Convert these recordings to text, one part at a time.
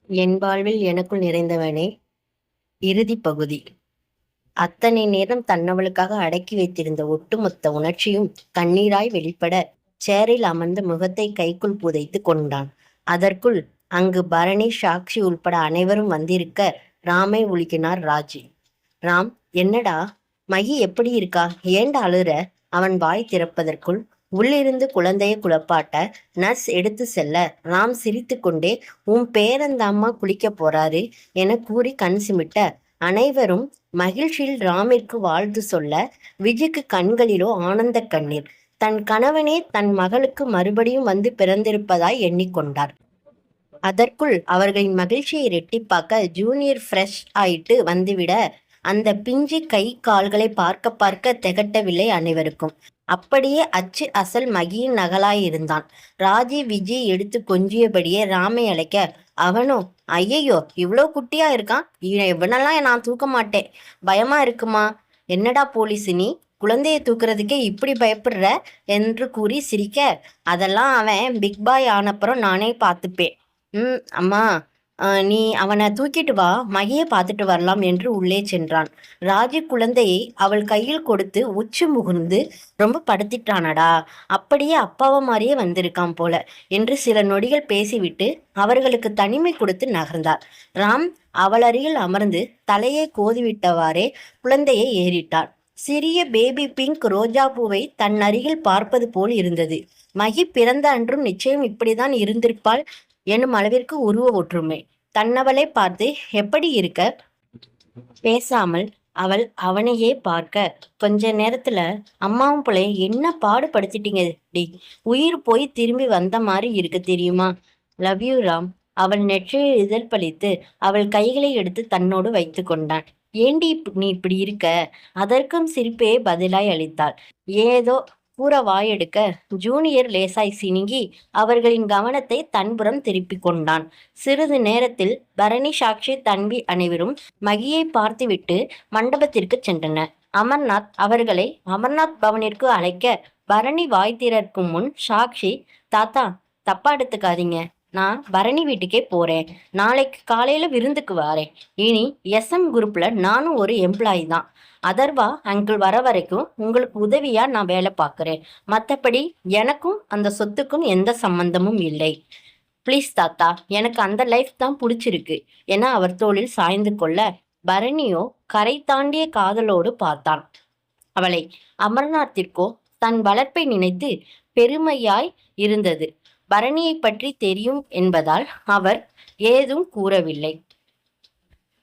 என் வாழ்வில் எனக்குள் நிறைந்தவனே. இறுதி பகுதி. அத்தனை நேரம் தன்னவளுக்காக அடக்கி வைத்திருந்த ஒட்டுமொத்த உணர்ச்சியும் கண்ணீராய் வெளிப்பட, சேரில் அமர்ந்து முகத்தை கைக்குள் புதைத்து கொண்டான். அதற்குள் அங்கு பரணி, சாக்ஷி உள்பட அனைவரும் வந்திருக்க ராமை உலுக்கினார் ராஜி. ராம், என்னடா மகி எப்படி இருக்கா? ஏண்டா அழுற? அவன் வாய் திறப்பதற்குள் உள்ளிருந்து குழந்தையை குழப்பாட்ட நர்ஸ் எடுத்து செல்ல ராம் சிரித்து கொண்டே, உன் பேரந்தாம்மா குளிக்க போறாரு என கூறி கண் சிமிட்ட அனைவரும் மகிழ்ச்சியில் ராமிற்கு வாழ்த்து சொல்ல, விஜிக்கு கண்களிலோ ஆனந்த கண்ணீர். தன் கணவனே தன் மகளுக்கு மறுபடியும் வந்து பிறந்திருப்பதாய் எண்ணிக்கொண்டார். அதற்குள் அவர்களின் மகிழ்ச்சியை ரெட்டிப்பாக்க ஜூனியர் ஃப்ரெஷ் ஆயிட்டு வந்துவிட, அந்த பிஞ்சு கை கால்களை பார்க்க பார்க்க திகட்டவில்லை அனைவருக்கும். அப்படியே அச்சு அசல் மகியின் நகலாயிருந்தான். ராஜி விஜய் எடுத்து கொஞ்சியபடியே ராமை அழைக்க, அவனோ, ஐயையோ இவ்வளோ குட்டியா இருக்கான், இவனெல்லாம் நான் தூக்க மாட்டேன், பயமா இருக்குமா? என்னடா போலீஸ் நீ, குழந்தைய தூக்குறதுக்கே இப்படி பயப்படுற என்று கூறி சிரிக்க, அதெல்லாம் அவன் பிக் பாய் ஆனப்புறம் நானே பார்த்துப்பேன். அம்மா, நீ அவனை தூக்கிட்டு வா, மகியை பார்த்துட்டு வரலாம் என்று உள்ளே சென்றான். ராஜி குழந்தையை அவள் கையில் கொடுத்து உச்சி முகுந்து, ரொம்ப படுத்திட்டானடா, அப்படியே அப்பாவை மாதிரியே வந்திருக்கான் போல என்று சில நொடிகள் பேசிவிட்டு அவர்களுக்கு தனிமை கொடுத்து நகர்ந்தார். ராம் அவள் அருகில் அமர்ந்து தலையை கோதிவிட்டவாறே குழந்தையை ஏறிட்டார். சிறிய பேபி பிங்க் ரோஜா பூவை தன் அருகில் பார்ப்பது போல் இருந்தது. மகி பிறந்த அன்றும் நிச்சயம் இப்படிதான் இருந்திருப்பாள் என்னும் அளவிற்கு உருவ ஒற்றுமை. தன்னவளை பார்த்து எப்படி இருக்க பேசாமல் அவள் அவனையே பார்க்க, கொஞ்ச நேரத்துல அம்மாவும் பிள்ளைய என்ன பாடுபடுத்திட்டீங்க டி, உயிர் போய் திரும்பி வந்த மாதிரி இருக்கு தெரியுமா? Love you Ram. அவள் நெற்றியை இதழ் பழித்து அவள் கைகளை எடுத்து தன்னோடு வைத்து கொண்டான். ஏண்டி நீ இப்படி இருக்க? அதற்கும் சிரிப்பே பதிலாய் அளித்தாள். ஏதோ கூற வாயெடுக்க ஜூனியர் லேசாய் சினுங்கி அவர்களின் கவனத்தை தன்புறம் திருப்பிக் கொண்டான். சிறிது நேரத்தில் பரணி, சாக்ஷி, தன்வி அனைவரும் மகியை பார்த்துவிட்டு மண்டபத்திற்கு சென்றனர். அமர்நாத் அவர்களை அமர்நாத் பவனிற்கு அழைக்க, பரணி வாய் திறக்கும் முன் சாக்ஷி, தாத்தா தப்பா எடுத்துக்காதீங்க, நான் பரணி வீட்டுக்கே போறேன், நாளைக்கு காலையில விருந்துக்கு வரேன், இனி SM குரூப்ல நானும் ஒரு எம்ப்ளாயி தான், அதர்வா அங்கிள் வர வரைக்கும் உங்களுக்கு உதவியா நான் வேலை பார்க்குறேன், மற்றபடி எனக்கும் அந்த சொத்துக்கும் எந்த சம்பந்தமும் இல்லை, ப்ளீஸ் தாத்தா, எனக்கு அந்த லைஃப் தான் பிடிச்சிருக்கு என அவர் தோளில் சாய்ந்து கொள்ள, பரணியோ கரை தாண்டிய காதலோடு பார்த்தான் அவளை. அமர்நாத்திற்கோ தன் வளர்ப்பை நினைத்து பெருமையாய் இருந்தது. பரணியை பற்றி தெரியும் என்பதால் அவர் ஏதும் கூறவில்லை.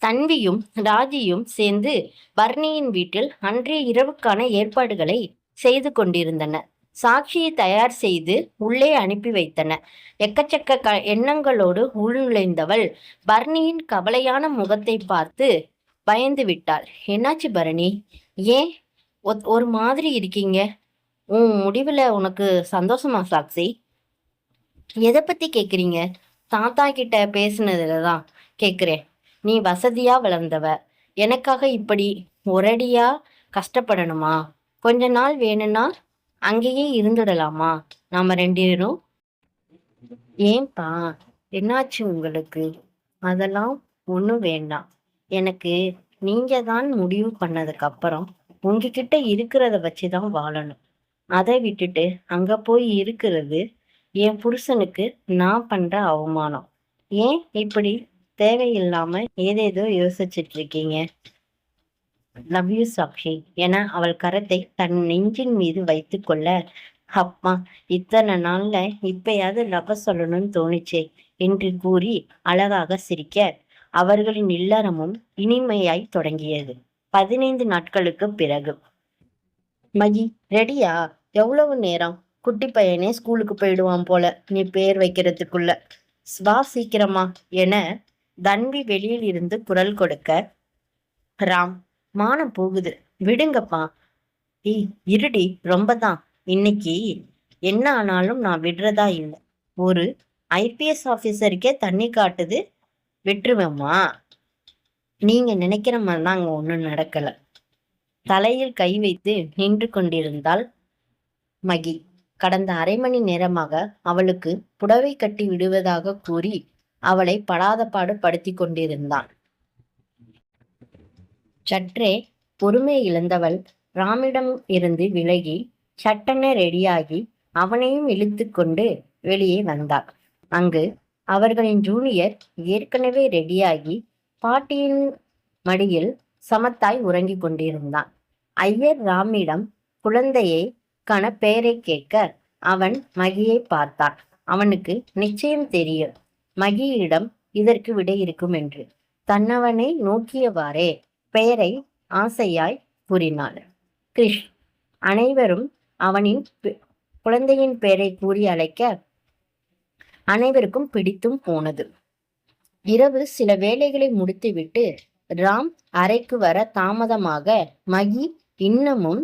தன்வியும் ராஜியும் சேர்ந்து பரணியின் வீட்டில் அன்றைய இரவுக்கான ஏற்பாடுகளை செய்து கொண்டிருந்தனர். சாட்சியை தயார் செய்து உள்ளே அனுப்பி வைத்தனர். எக்கச்சக்க எண்ணங்களோடு உள்நுழைந்தவள் பரணியின் கவலையான முகத்தை பார்த்து பயந்து விட்டாள். என்னாச்சு பரணி, ஏன் ஒரு மாதிரி இருக்கீங்க? உன் முடிவில் உனக்கு சந்தோஷமா சாக்ஷி? எதை பத்தி கேக்குறீங்க? தாத்தா கிட்ட பேசுனதுல தான் கேக்குறேன். நீ வசதியா வளர்ந்தவ, எனக்காக இப்படி ஒரடியா கஷ்டப்படணுமா? கொஞ்ச நாள் வேணும்னா அங்கேயே இருந்துடலாமா நாம 2 பேரும்? ஏன்பா, என்னாச்சு உங்களுக்கு? அதெல்லாம் ஒன்றும் வேண்டாம். எனக்கு நீங்க தான் முடிவு பண்ணதுக்கு அப்புறம் உங்ககிட்ட இருக்கிறத வச்சுதான் வாழணும். அதை விட்டுட்டு அங்க போய் இருக்கிறது என் புருஷனுக்கு நான் பண்ற அவமானம். ஏன் இப்படி தேவையில்லாம ஏதேதோ யோசிச்சுட்டு இருக்கீங்க? லவ் யூ சாக்ஷி என அவள் கரத்தை தன் நெஞ்சின் மீது வைத்து கொள்ள, அப்பா இத்தனை நாள்ல இப்பயாவது லவ் சொல்லணும்னு தோணுச்சே என்று கூறி அழகாக சிரிக்க, அவர்களின் இல்லறமும் இனிமையாய் தொடங்கியது. 15 நாட்களுக்கு பிறகு. மகி ரெடியா? எவ்வளவு நேரம்? குட்டி பையனே ஸ்கூலுக்கு போயிடுவான் போல நீ பேர் வைக்கிறதுக்குள்ள, வா சீக்கிரமா என தன்வி வெளியில் இருந்து குரல் கொடுக்க, ராம், மானம் போகுது, விடுங்கப்பா. இருடி, ரொம்பதான், இன்னைக்கு என்ன ஆனாலும் நான் விடுறதா இல்லை. ஒரு IPS ஆபீசருக்கே தண்ணி காட்டுது, விட்டுருவேம்மா? நீங்க நினைக்கிற மாதிரிதான் அங்க ஒண்ணும் நடக்கல. தலையில் கை வைத்து நின்று கொண்டிருந்தாள் மகி. கடந்த 1/2 மணி நேரமாக அவளுக்கு புடவை கட்டி விடுவதாக கூறி அவளை படாத பாடு படுத்தி கொண்டிருந்தான். சற்றே பொறுமை இழந்தவள் ராமிடம் இருந்து விலகி சட்டென ரெடியாகி அவனையும் இழுத்து கொண்டு வெளியே வந்தாள். அங்கு அவர்களின் ஜூனியர் ஏற்கனவே ரெடியாகி பாட்டியின் மடியில் சமத்தாய் உறங்கிக் கொண்டிருந்தான். ஐயர் ராமிடம் குழந்தையை பெயரை கேட்க அவன் மகியை பார்த்தான். அவனுக்கு நிச்சயம் தெரியும் மகியிடம் இதற்கு விடை இருக்கும் என்று. தன்னவனை நோக்கியவாறே பெயரை ஆசையாய் கூறினாள். கிருஷ். அனைவரும் அவனின் குழந்தையின் பெயரை கூறி அழைக்க அனைவருக்கும் பிடித்தும் போனது. இரவு சில வேலைகளை முடித்துவிட்டு ராம் அறைக்கு வர தாமதமாக மகி இன்னமும்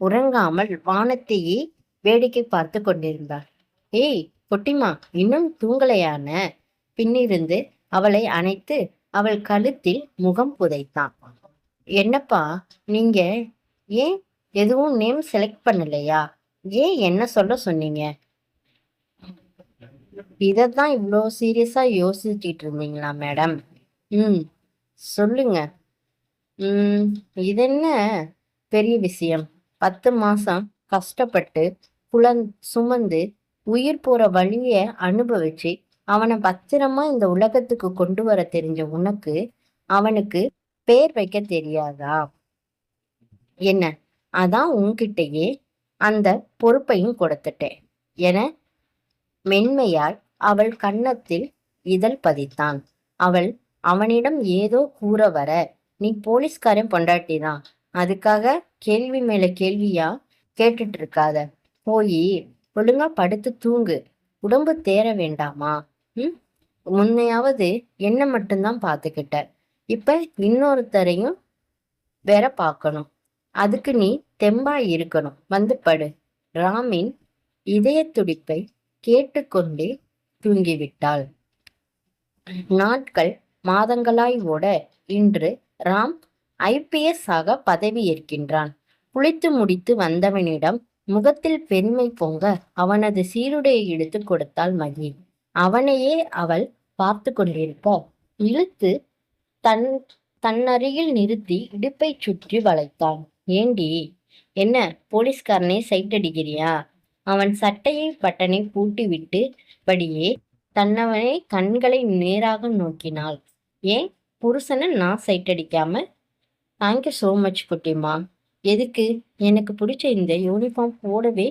உறங்காமல் வானத்தையே வேடிக்கை பார்த்து கொண்டிருந்தார். ஏய் பொட்டிமா, இன்னும் தூங்கலையான? பின்னிருந்து அவளை அணைத்து அவள் கழுத்தில் முகம் புதைத்தான். என்னப்பா நீங்க ஏன் எதுவும் நேம் செலக்ட் பண்ணலையா? ஏன் என்ன சொல்ல சொன்னீங்க? இதத்தான் இவ்வளோ சீரியஸா யோசிச்சுட்டு இருந்தீங்களா மேடம்? சொல்லுங்க. இதென்ன பெரிய விஷயம்? 10 மாசம் கஷ்டப்பட்டு சுமந்து உயிர் போற வழிய அனுபவிச்சு அவனை பத்திரமா இந்த உலகத்துக்கு கொண்டு வர தெரிஞ்ச உனக்கு அவனுக்கு பேர் வைக்க தெரியாதா என்ன? அதான் உன்கிட்டயே அந்த பொறுப்பையும் கொடுத்துட்டேன் என மென்மையால் அவள் கன்னத்தில் இதழ் பதித்தான். அவள் அவனிடம் ஏதோ கூற வர, நீ போலீஸ்காரன் பொண்டாட்டிதான், அதுக்காக கேள்வி மேல கேள்வியா கேட்டுட்டு இருக்காத, போய் ஒழுங்கா படுத்து தூங்கு, உடம்பு தேர வேண்டாமா? முன்னையாவது என்ன மட்டும்தான் பார்த்துக்கிட்ட, இப்ப இன்னொருத்தரையும் வேற பார்க்கணும், அதுக்கு நீ தெம்பா இருக்கணும், வந்து படு. ராமின் இதய துடிப்பை கேட்டுக்கொண்டே தூங்கிவிட்டாள். நாட்கள் மாதங்களாய் ஓட இன்று ராம் IPS ஆக பதவி ஏற்கின்றான். குளித்து முடித்து வந்தவனிடம் முகத்தில் பெருமை பொங்க அவனது சீருடையை எடுத்து கொடுத்தாள் மகி. அவனையே அவள் பார்த்து கொண்டிருக்க இழுத்து தன்னருகில் நிறுத்தி இடுப்பை சுற்றி வளைத்தான். ஏண்டி, என்ன போலீஸ்காரனே சைட் அடிக்கிறியா? அவன் சட்டையை பட்டனை பூட்டி விட்டு படியே தன்னவனை கண்களை நேராக நோக்கினாள். ஏன் புருஷனை நான் சைட் அடிக்காம? தேங்க்யூ சோ மச் குட்டிமா. எதுக்கு? எனக்கு பிடிச்ச இந்த யூனிஃபார்ம் போடவே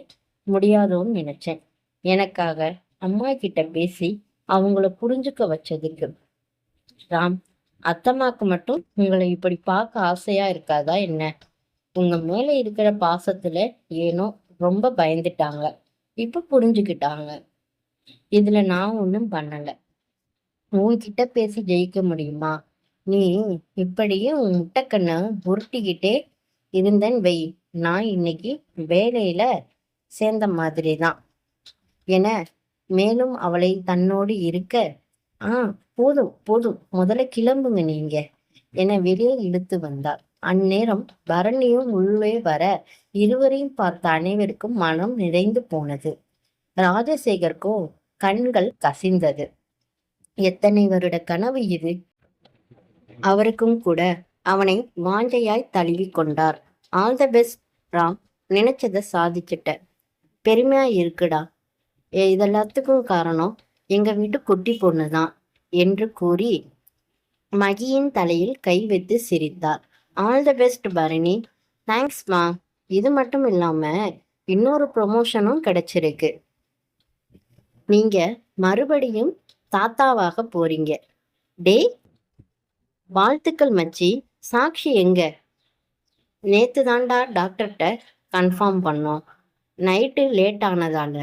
முடியாதோன்னு நினைச்சேன். எனக்காக அம்மா கிட்ட பேசி அவங்கள புரிஞ்சுக்க வச்சதுக்கு. ராம், அத்தம்மாக்கு மட்டும் உங்களை இப்படி பார்க்க ஆசையா இருக்காதா என்ன? உங்க மேல இருக்கிற பாசத்துல ஏனோ ரொம்ப பயந்துட்டாங்க, இப்ப புரிஞ்சுக்கிட்டாங்க. இதுல நான் ஒன்றும் பண்ணல. உன்கிட்ட பேசி ஜெயிக்க முடியுமா? நீ இப்படியே உன் முட்டைக்கண்ணை உருட்டிக்கிட்டே இருந்தேன் வை, நான் இன்னைக்கு வேலையில சேர்ந்த மாதிரி தான் என மேலும் அவளை தன்னோடு இருக்க, போதும் போதும், முதல்ல கிளம்புங்க நீங்க என வெளியே இழுத்து வந்தாள். அந்நேரம் பரணியும் உள்ளே வர இருவரையும் பார்த்த அனைவருக்கும் மனம் நிறைந்து போனது. ராஜசேகருக்கோ கண்கள் கசிந்தது. எத்தனை வருட கனவு இது! அவருக்கும் கூட அவனை வாஞ்சையாய் தழுவி கொண்டார். ஆல் த பெஸ்ட் ராம், நினைச்சதை சாதிச்சிட்ட, பெருமையா இருக்குடா. இதெல்லாத்துக்கும் காரணம் எங்க வீட்டு குட்டி பொண்ணுதான் என்று கூறி மகியின் தலையில் கை வைத்து சிரித்தார். All the best Bharani. தேங்க்ஸ்மா. இது மட்டும் இல்லாம இன்னொரு ப்ரொமோஷனும் கிடைச்சிருக்கு. நீங்க மறுபடியும் தாத்தாவாக போறீங்க. டே, வாழ்த்துக்கள் மச்சி. சாக்ஷி எங்க? நேத்து தாண்டா டாக்டர்கிட்ட கன்ஃபார்ம் பண்ணோம். நைட்டு லேட் ஆனதால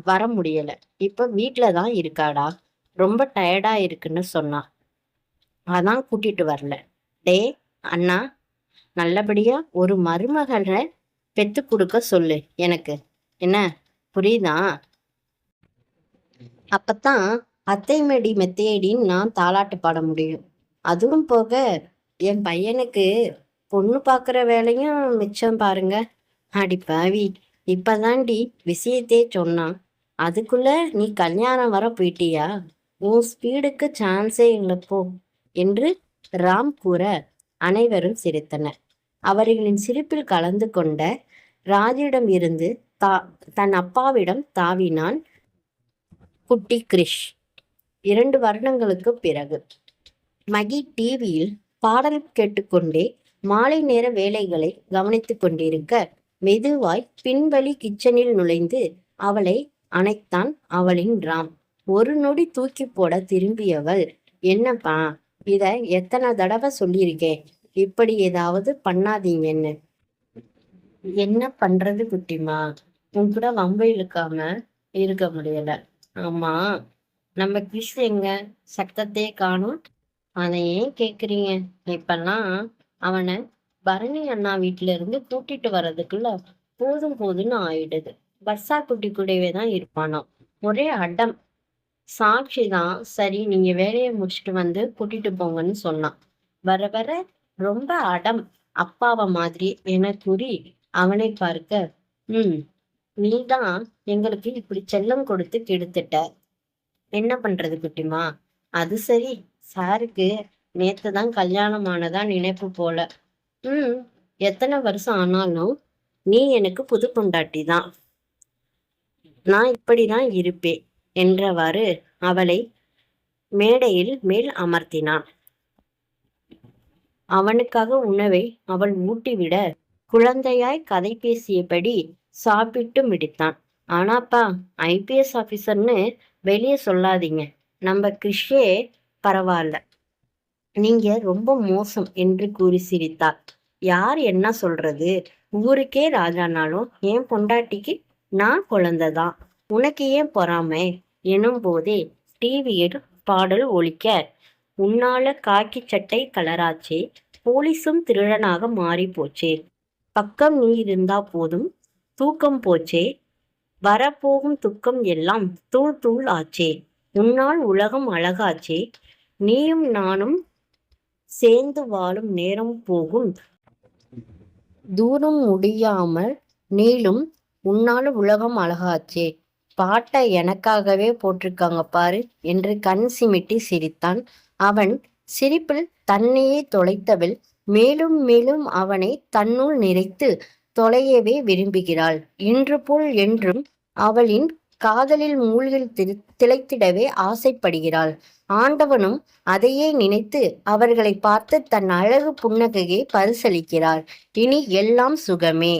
வர முடியல. இப்ப வீட்டில தான் இருக்காடா. ரொம்ப டயர்டா இருக்குன்னு சொன்னா, அதான் கூட்டிட்டு வரல. டே அண்ணா, நல்லபடியா ஒரு மருமகளை பெத்து கொடுக்க சொல்லு எனக்கு, என்ன புரியுதா? அப்பத்தான் அத்தை மேடி மெத்தையடின்னு நான் தாலாட்டு பாட முடியும். அதுவும் போக என் பையனுக்கு பொண்ணு பார்க்குற வேலையும் மிச்சம் பாருங்க. அடி பாவி, இப்பதாண்டி விஷயத்தே சொன்னான், அதுக்குள்ள நீ கல்யாணம் வர போயிட்டியா? உன் ஸ்பீடுக்கு சான்ஸே இல்லப்போ என்று ராம் கூற அனைவரும் சிரித்தனர். அவர்களின் சிரிப்பில் கலந்து கொண்ட ராஜிடம் இருந்து தன் அப்பாவிடம் தாவினான் குட்டி கிரிஷ். 2 வருடங்களுக்கு பிறகு மகி டிவியில் பாடல் கேட்டுக்கொண்டே மாலை நேர வேலைகளை கவனித்துக் கொண்டிருக்க மெதுவாய் பின்வழி கிச்சனில் நுழைந்து அவளை அணைத்தான் அவளின் ராம். ஒரு நொடி தூக்கி போட திரும்பியவள், என்னப்பா, இத எத்தனை தடவை சொல்லியிருக்கேன், இப்படி ஏதாவது பண்ணாதீங்கன்னு. என்ன பண்றது குட்டிமா, உன் கூட வம்பு இழுக்காம இருக்க முடியல. ஆமா, நம்ம கிறிஸ் எங்க, சத்தத்தையே காணும். அதை ஏன் கேக்குறீங்க? இப்பெல்லாம் அவனை பரணி அண்ணா வீட்டுல இருந்து கூட்டிட்டு வர்றதுக்குள்ள போதும் போதும்னு ஆயிடுது. பர்சா குட்டி கூடவே தான் இருப்பானோ. ஒரே அடம். சாட்சி தான் சரி நீங்க வேலையை முடிச்சுட்டு வந்து கூட்டிட்டு போங்கன்னு சொன்னான். வர வர ரொம்ப அடம், அப்பாவை மாதிரி என கூறி அவனை பார்க்க, நீதான் எங்களுக்கு இப்படி செல்லம் கொடுத்து கெடுத்துட்ட. என்ன பண்றது குட்டிமா? அது சரி, சாருக்கு நேத்துதான் கல்யாணம் ஆனதா நினைப்பு போல. எத்தனை வருஷம் ஆனாலும் நீ எனக்கு புது பொண்டாட்டி தான். நான் இப்படிதான் இருப்பேன் என்றவாறு அவளை மேடையில் மேல் அமர்த்தினான். அவனுக்காக உணவை அவள் ஊட்டிவிட குழந்தையாய் கதை பேசியபடி சாப்பிட்டு முடித்தான். ஆனாப்பா, IPS ஆபீசர்னு வெளியே சொல்லாதீங்க. நம்ம கிறிஷே பரவாயில்ல, நீங்க ரொம்ப மோசம் என்று கூறி சிரித்தாள். யார் என்ன சொல்றது? ஊருக்கே ராஜானாலும் என் பொண்டாட்டிக்கு நான் குழந்தைதான். உனக்கு ஏன் பொறாமை எனும் போதே டிவியில் பாடல் ஒலிக்க, உன்னால காக்கி சட்டை கலராச்சே, போலீஸும் திருடனாக மாறி போச்சே, பக்கம் நீ இருந்தா போதும் தூக்கம் போச்சே, வரப்போகும் துக்கம் எல்லாம் தூள் தூள் ஆச்சே, உன்னால் உலகம் அழகாச்சே, நீயும் நானும் சேர்ந்து வாழும் நேரம் போகும் தூரம் முடியாமல் நீளும், உன்னால உலகம் அழகாச்சே, பாட்டை எனக்காகவே போட்டிருக்காங்க பாரு என்று கண் சிமிட்டி சிரித்தான். அவன் சிரிப்பில் தன்னையே தொலைத்தவள் மேலும் மேலும் அவனை தன்னுள் நிறைத்து தொலையவே விரும்புகிறாள். இன்று போல் என்றும் அவளின் காதலில் மூழ்கி திளைத்திடவே ஆசைப்படுகிறாள். ஆண்டவனும் அதையே நினைத்து அவர்களை பார்த்து தன் அழகு புன்னகையை பரிசளிக்கிறார். இனி எல்லாம் சுகமே.